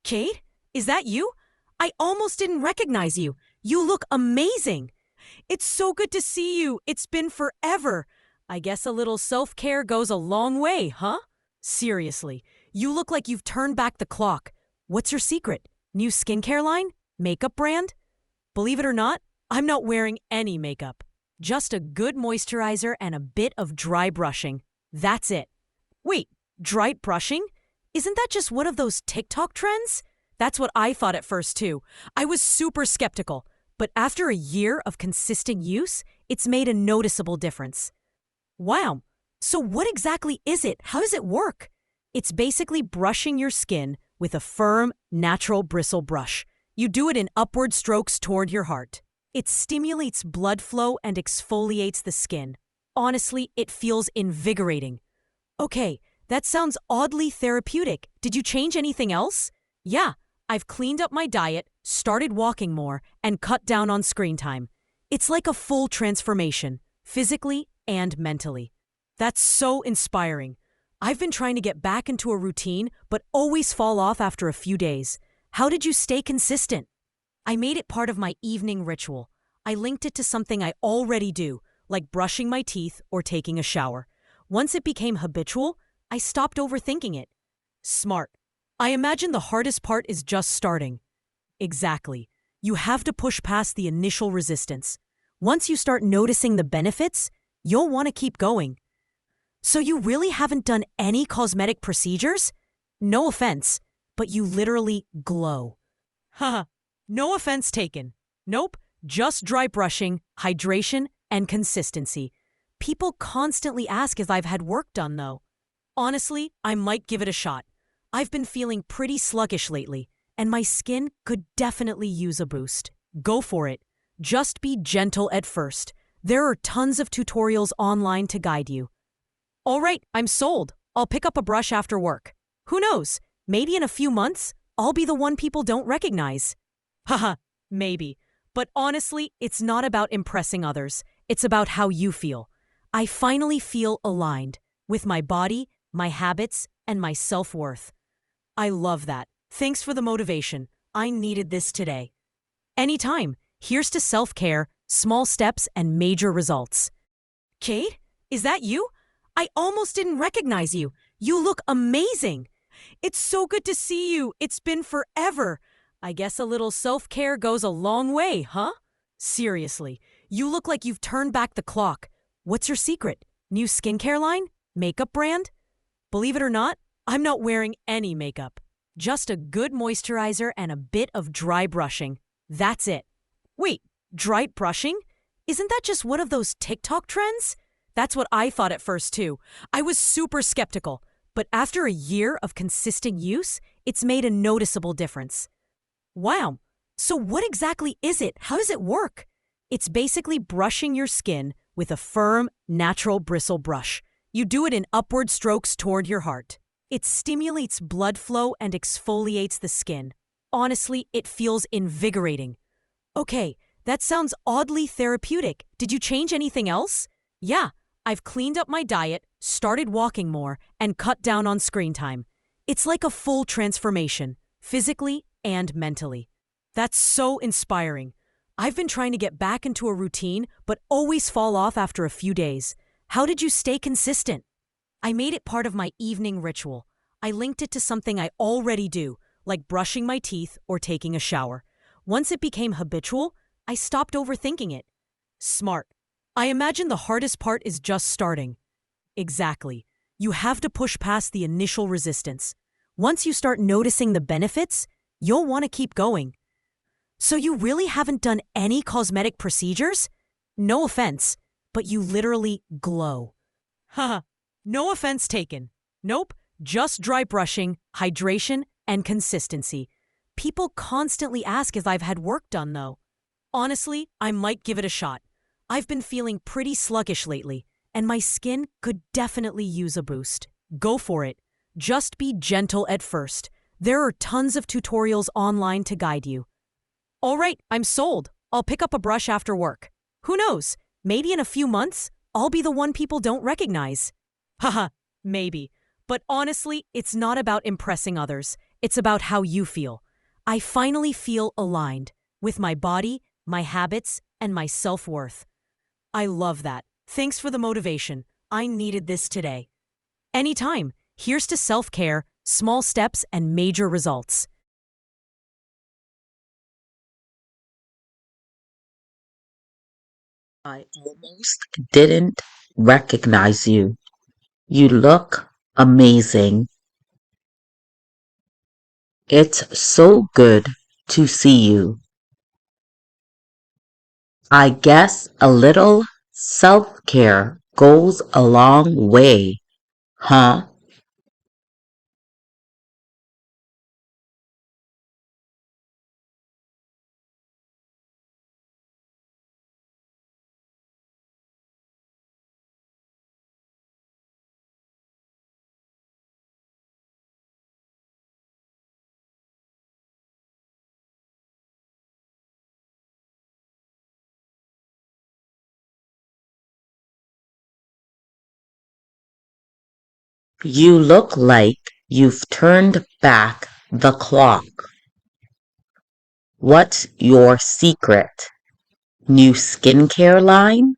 Kate, is that you? I almost didn't recognize you. You look amazing. It's so good to see you. It's been forever. I guess a little self-care goes a long way, huh? Seriously, you look like you've turned back the clock. What's your secret? New skincare line? Makeup brand? Believe it or not, I'm not wearing any makeup. Just a good moisturizer and a bit of dry brushing. That's it. Wait, dry brushing? Isn't that just one of those TikTok trends? That's what I thought at first too. I was super skeptical. But after a year of consistent use, it's made a noticeable difference. Wow. So what exactly is it? How does it work? It's basically brushing your skin with a firm, natural bristle brush. You do it in upward strokes toward your heart. It stimulates blood flow and exfoliates the skin. Honestly, it feels invigorating. Okay, that sounds oddly therapeutic. Did you change anything else? Yeah, I've cleaned up my diet, started walking more, and cut down on screen time. It's like a full transformation, physically and mentally. That's so inspiring. I've been trying to get back into a routine, but always fall off after a few days. How did you stay consistent? I made it part of my evening ritual. I linked it to something I already do, like brushing my teeth or taking a shower. Once it became habitual, I stopped overthinking it. Smart. I imagine the hardest part is just starting. Exactly. You have to push past the initial resistance. Once you start noticing the benefits, you'll want to keep going. So you really haven't done any cosmetic procedures? No offense, but you literally glow. Haha, no offense taken. Nope, just dry brushing, hydration, and consistency. People constantly ask if I've had work done though. Honestly, I might give it a shot. I've been feeling pretty sluggish lately, and my skin could definitely use a boost. Go for it. Just be gentle at first. There are tons of tutorials online to guide you. All right, I'm sold. I'll pick up a brush after work. Who knows? Maybe in a few months, I'll be the one people don't recognize. Haha, maybe. But honestly, it's not about impressing others. It's about how you feel. I finally feel aligned with my body, my habits, and my self-worth. I love that. Thanks for the motivation. I needed this today. Anytime. Here's to self-care, small steps, and major results. Kate, is that you? I almost didn't recognize you. You look amazing. It's so good to see you. It's been forever. I guess a little self-care goes a long way, huh? Seriously, you look like you've turned back the clock. What's your secret? New skincare line? Makeup brand? Believe it or not, I'm not wearing any makeup. Just a good moisturizer and a bit of dry brushing. That's it. Wait, dry brushing? Isn't that just one of those TikTok trends? That's what I thought at first too. I was super skeptical. But after a year of consistent use, it's made a noticeable difference. Wow. So what exactly is it? How does it work? It's basically brushing your skin with a firm, natural bristle brush. You do it in upward strokes toward your heart. It stimulates blood flow and exfoliates the skin. Honestly, it feels invigorating. Okay, that sounds oddly therapeutic. Did you change anything else? Yeah, I've cleaned up my diet, started walking more, and cut down on screen time. It's like a full transformation, physically and mentally. That's so inspiring. I've been trying to get back into a routine, but always fall off after a few days. How did you stay consistent? I made it part of my evening ritual. I linked it to something I already do, like brushing my teeth or taking a shower. Once it became habitual, I stopped overthinking it. Smart. I imagine the hardest part is just starting. Exactly. You have to push past the initial resistance. Once you start noticing the benefits, you'll want to keep going. So you really haven't done any cosmetic procedures? No offense, but you literally glow. Haha, no offense taken. Nope, just dry brushing, hydration, and consistency. People constantly ask if I've had work done though. Honestly, I might give it a shot. I've been feeling pretty sluggish lately, and my skin could definitely use a boost. Go for it. Just be gentle at first. There are tons of tutorials online to guide you. All right, I'm sold. I'll pick up a brush after work. Who knows? Maybe in a few months, I'll be the one people don't recognize. Haha, maybe. But honestly, it's not about impressing others. It's about how you feel. I finally feel aligned with my body, my habits, and my self-worth. I love that. Thanks for the motivation. I needed this today. Anytime. Here's to self-care, small steps, and major results. I almost didn't recognize you. You look amazing. It's so good to see you. I guess a little self-care goes a long way, huh? You look like you've turned back the clock. What's your secret? New skincare line?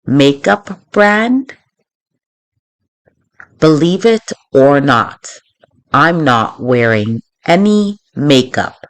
Makeup brand? Believe it or not, I'm not wearing any makeup.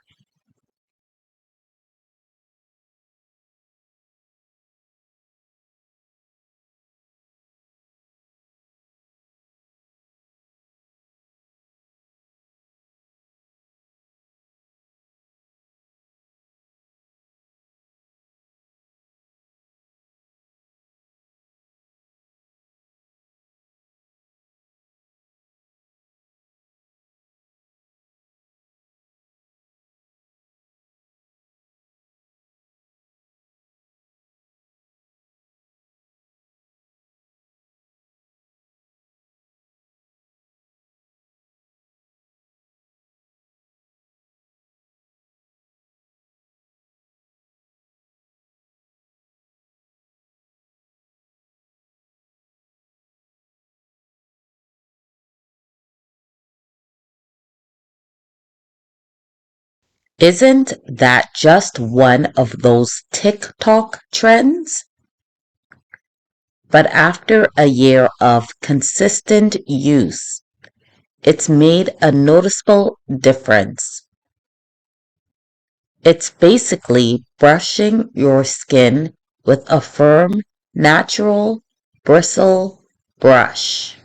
Isn't that just one of those TikTok trends? But after a year of consistent use, it's made a noticeable difference. It's basically brushing your skin with a firm, natural bristle brush.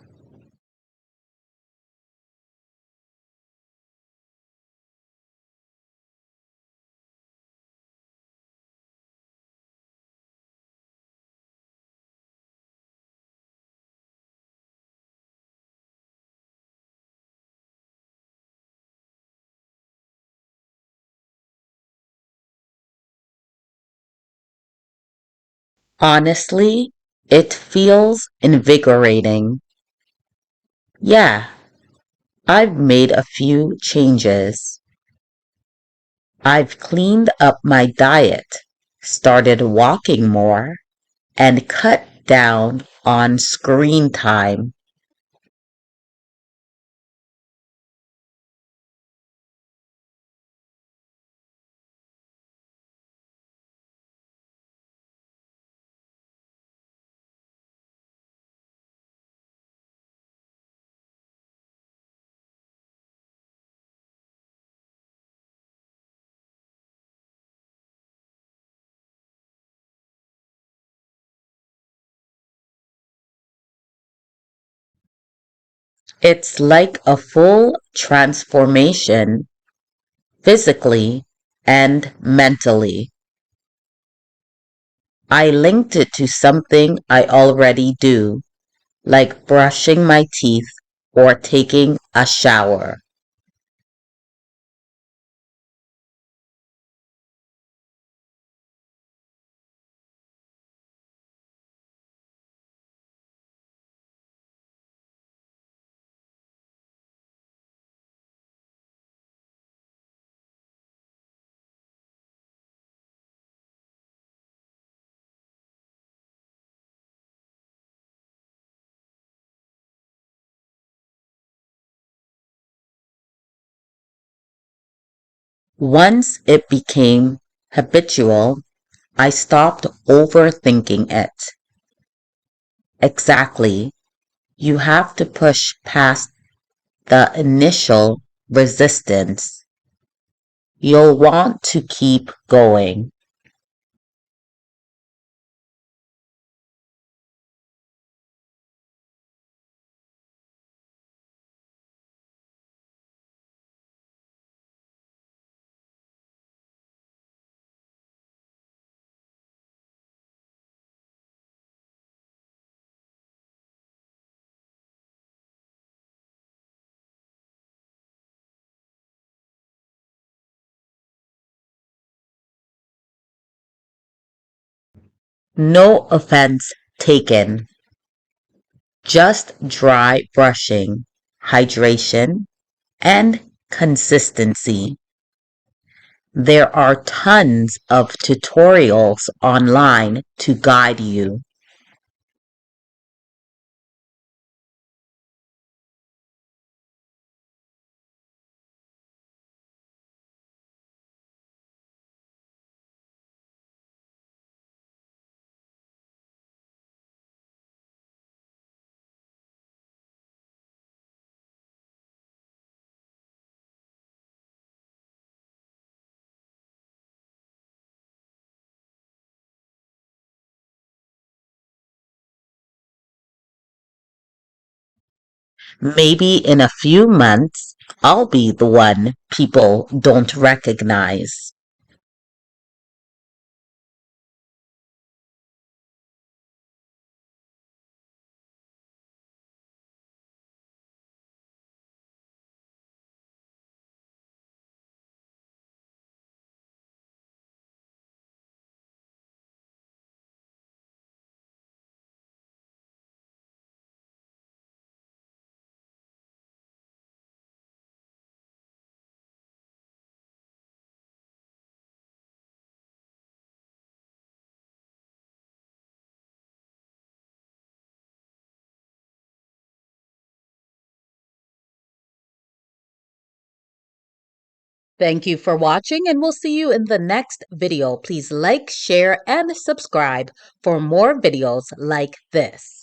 Honestly, it feels invigorating. Yeah, I've made a few changes. I've cleaned up my diet, started walking more, and cut down on screen time. It's like a full transformation physically and mentally. I linked it to something I already do, like brushing my teeth or taking a shower. Once it became habitual, I stopped overthinking it. Exactly. You have to push past the initial resistance. You'll want to keep going. No offense taken. Just dry brushing, hydration, and consistency. There are tons of tutorials online to guide you. Maybe in a few months, I'll be the one people don't recognize. Thank you for watching, and we'll see you in the next video. Please like, share, and subscribe for more videos like this.